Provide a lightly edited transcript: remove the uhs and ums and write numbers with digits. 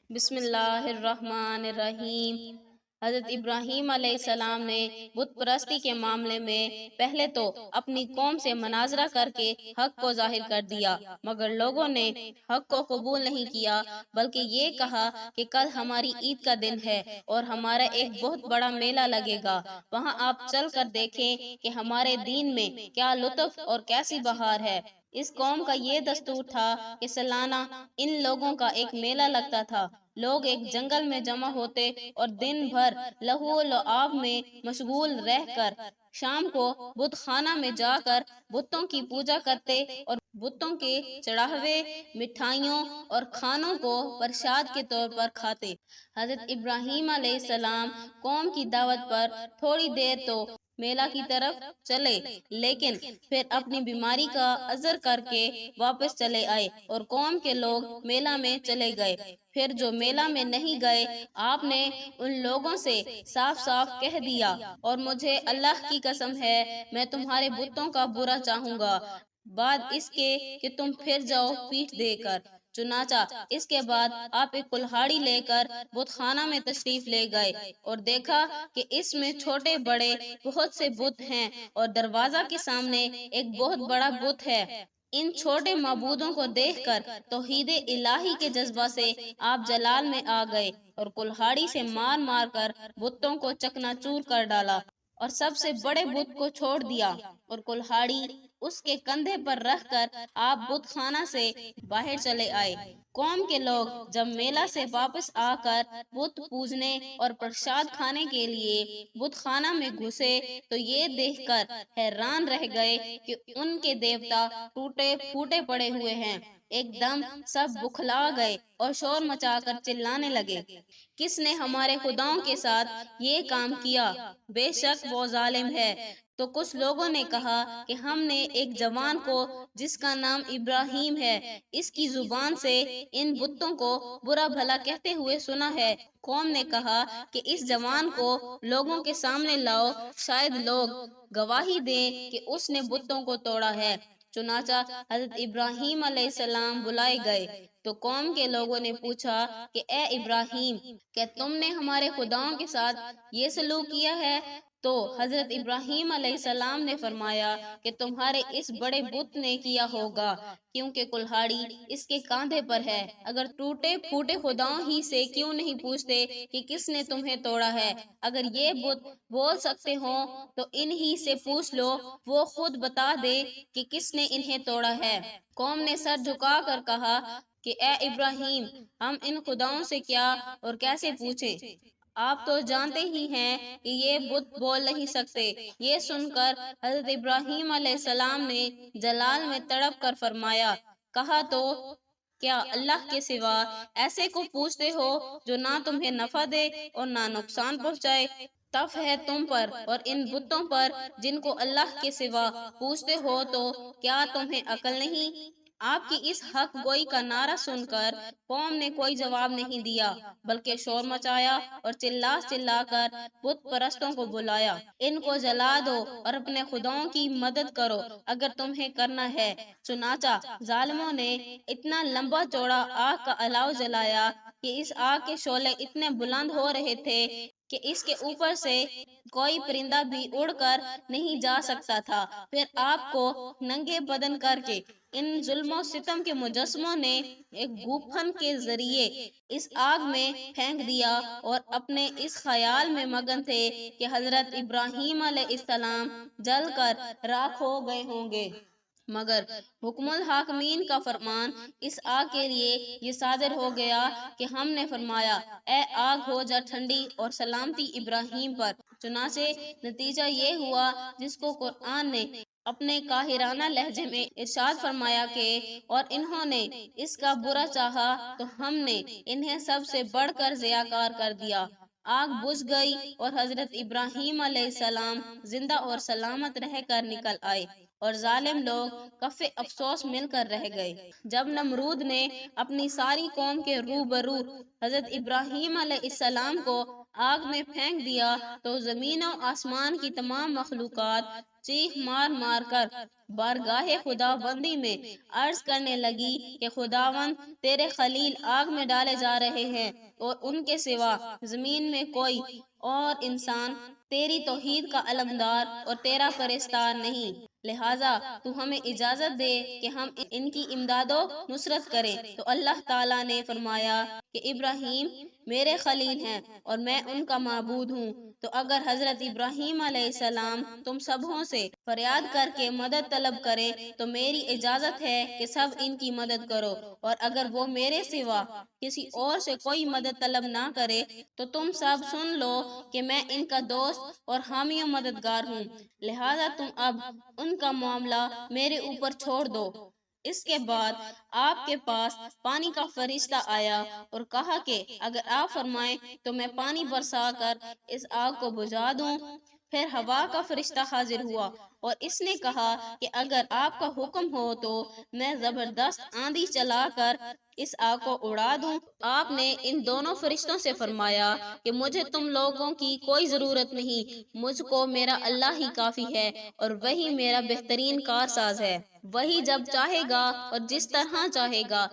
بسم اللہ الرحمن الرحیم۔ حضرت ابراہیم علیہ السلام نے بت پرستی کے معاملے میں پہلے تو اپنی قوم سے مناظرہ کر کے حق کو ظاہر کر دیا، مگر لوگوں نے حق کو قبول نہیں کیا، بلکہ یہ کہا کہ کل ہماری عید کا دن ہے اور ہمارا ایک بہت بڑا میلہ لگے گا، وہاں آپ چل کر دیکھیں کہ ہمارے دین میں کیا لطف اور کیسی بہار ہے۔ اس قوم کا یہ دستور تھا کہ سالانہ ان لوگوں کا ایک میلہ لگتا تھا۔ لوگ ایک جنگل میں جمع ہوتے اور دن بھر لہو و لعاب میں مشغول رہ کر شام کو بت خانہ میں جا کر بتوں کی پوجا کرتے اور بتوں کے چڑھاوے، مٹھائیوں اور کھانوں کو پرساد کے طور پر کھاتے۔ حضرت ابراہیم علیہ السلام قوم کی دعوت پر تھوڑی دیر تو میلہ کی طرف چلے، لیکن پھر اپنی بیماری کا عذر کر کے واپس چلے آئے اور قوم کے لوگ میلہ میں چلے گئے۔ پھر جو میلہ میں نہیں گئے، آپ نے ان لوگوں سے صاف صاف کہہ دیا، اور مجھے اللہ کی قسم ہے میں تمہارے بتوں کا برا چاہوں گا بعد اس کے کہ تم پھر جاؤ پیٹھ دے کر۔ چنانچہ اس کے بعد آپ ایک کلہاڑی لے کر بت خانہ میں تشریف لے گئے اور دیکھا کہ اس میں چھوٹے بڑے بہت سے بت ہیں اور دروازہ کے سامنے ایک بہت بڑا بت ہے۔ ان چھوٹے معبودوں کو دیکھ کر توحید الہی کے جذبہ سے آپ جلال میں آ گئے اور کلہاڑی سے مار مار کر بتوں کو چکنا چور کر ڈالا اور سب سے بڑے بت کو چھوڑ دیا، اور کلہاڑی اس کے کندھے پر رکھ کر آپ بت خانہ سے باہر چلے آئے۔ قوم کے لوگ جب میلہ سے واپس آ کر بت پوجنے اور پرساد کھانے کے لیے بت خانہ میں گھسے تو یہ دیکھ کر حیران رہ گئے کہ ان کے دیوتا ٹوٹے پھوٹے پڑے ہوئے ہیں۔ ایک دم سب بکھلا گئے اور شور مچا کر چلانے لگے، کس نے ہمارے خداؤں کے ساتھ یہ کام کیا؟ بے شک وہ ظالم ہے۔ تو کچھ لوگوں نے کہا کہ ہم نے ایک جوان کو جس کا نام ابراہیم ہے، اس کی زبان سے ان بتوں کو برا بھلا کہتے ہوئے سنا ہے۔ قوم نے کہا کہ اس جوان کو لوگوں کے سامنے لاؤ، شاید لوگ گواہی دیں کہ اس نے بتوں کو توڑا ہے۔ چنانچہ حضرت ابراہیم علیہ السلام بلائے گئے تو قوم کے لوگوں نے پوچھا کہ اے ابراہیم، کیا تم نے ہمارے خداؤں کے ساتھ یہ سلوک کیا ہے؟ تو حضرت ابراہیم علیہ السلام نے فرمایا کہ تمہارے اس بڑے بت نے کیا ہوگا، کیونکہ کلہاڑی اس کے کاندھے پر ہے۔ اگر ٹوٹے پھوٹے خداؤں ہی سے کیوں نہیں پوچھتے کہ کس نے تمہیں توڑا ہے؟ اگر یہ بت بول سکتے ہوں تو انہی سے پوچھ لو، وہ خود بتا دے کہ کس نے انہیں توڑا ہے۔ قوم نے سر جھکا کر کہا کہ اے ابراہیم، ہم ان خداؤں سے کیا اور کیسے پوچھیں؟ آپ تو جانتے ہی ہیں کہ یہ بت بول نہیں سکتے۔ یہ سن کر حضرت ابراہیم علیہ السلام نے جلال میں تڑپ کر فرمایا، کہا تو کیا اللہ کے سوا ایسے کو پوچھتے ہو جو نہ تمہیں نفع دے اور نہ نقصان پہنچائے؟ تف ہے تم پر اور ان بتوں پر جن کو اللہ کے سوا پوچھتے ہو، تو کیا تمہیں عقل نہیں؟ آپ کی اس حق گوئی کا نعرہ سن کر قوم نے کوئی جواب نہیں دیا، بلکہ شور مچایا اور چلا کر بت پرستوں کو بلایا، ان کو جلا دو اور اپنے خداؤں کی مدد کرو اگر تمہیں کرنا ہے۔ چنانچہ ظالموں نے اتنا لمبا چوڑا آگ کا الاؤ جلایا کہ اس آگ کے شعلے اتنے بلند ہو رہے تھے کہ اس کے اوپر سے کوئی پرندہ بھی اڑ کر نہیں جا سکتا تھا۔ پھر آپ کو ننگے بدن کر کے ان ظلم و ستم کے مجسموں نے ایک گوپھن کے ذریعے اس آگ میں پھینک دیا اور اپنے اس خیال میں مگن تھے کہ حضرت ابراہیم علیہ السلام جل کر راکھ ہو گئے ہوں گے، مگر حکم الحاکمین کا فرمان اس آگ کے لیے یہ صادر ہو گیا کہ ہم نے فرمایا، اے آگ ہو جا ٹھنڈی اور سلامتی ابراہیم پر۔ چنانچہ نتیجہ یہ ہوا جس کو قرآن نے اپنے قاہرانہ لہجے میں ارشاد فرمایا کہ اور انہوں نے اس کا برا چاہا تو ہم نے انہیں سب سے بڑھ کر ضیاء کر دیا۔ آگ بجھ گئی اور حضرت ابراہیم علیہ السلام زندہ اور سلامت رہ کر نکل آئے۔ اور ظالم لوگ کف افسوس مل کر رہ گئے۔ جب نمرود نے اپنی ساری قوم کے روبرو حضرت ابراہیم علیہ السلام کو آگ میں پھینک دیا تو زمین و آسمان کی تمام مخلوقات چیخ مار مار کر بارگاہ خدا بندی میں عرض کرنے لگی کہ خداوند، تیرے خلیل آگ میں ڈالے جا رہے ہیں اور ان کے سوا زمین میں کوئی اور انسان تیری توحید کا علمدار اور تیرا پرستار نہیں، لہٰذا تو ہمیں اجازت دے کہ ہم ان کی امداد و نصرت کریں۔ تو اللہ تعالیٰ نے فرمایا کہ ابراہیم میرے خلیل ہیں اور میں ان کا معبود ہوں، تو اگر حضرت ابراہیم علیہ السلام تم سبوں سے فریاد کر کے مدد طلب کریں تو میری اجازت ہے کہ سب ان کی مدد کرو، اور اگر وہ میرے سوا کسی اور سے کوئی مدد طلب نہ کرے تو تم سب سن لو کہ میں ان کا دوست اور حامی و مددگار ہوں، لہٰذا تم اب ان کا معاملہ میرے اوپر چھوڑ دو۔ اس کے بعد آپ کے پاس پانی کا فرشتہ آیا اور کہا کہ اگر آپ فرمائیں تو میں پانی برسا کر اس آگ کو بجھا دوں۔ پھر ہوا کا فرشتہ حاضر ہوا اور اس نے کہا کہ اگر آپ کا حکم ہو تو میں زبردست آندھی چلا کر اس آگ کو اڑا دوں۔ آپ نے ان دونوں فرشتوں سے فرمایا کہ مجھے تم لوگوں کی کوئی ضرورت نہیں، مجھ کو میرا اللہ ہی کافی ہے اور وہی میرا بہترین کارساز ہے، وہی جب چاہے گا اور جس طرح چاہے گا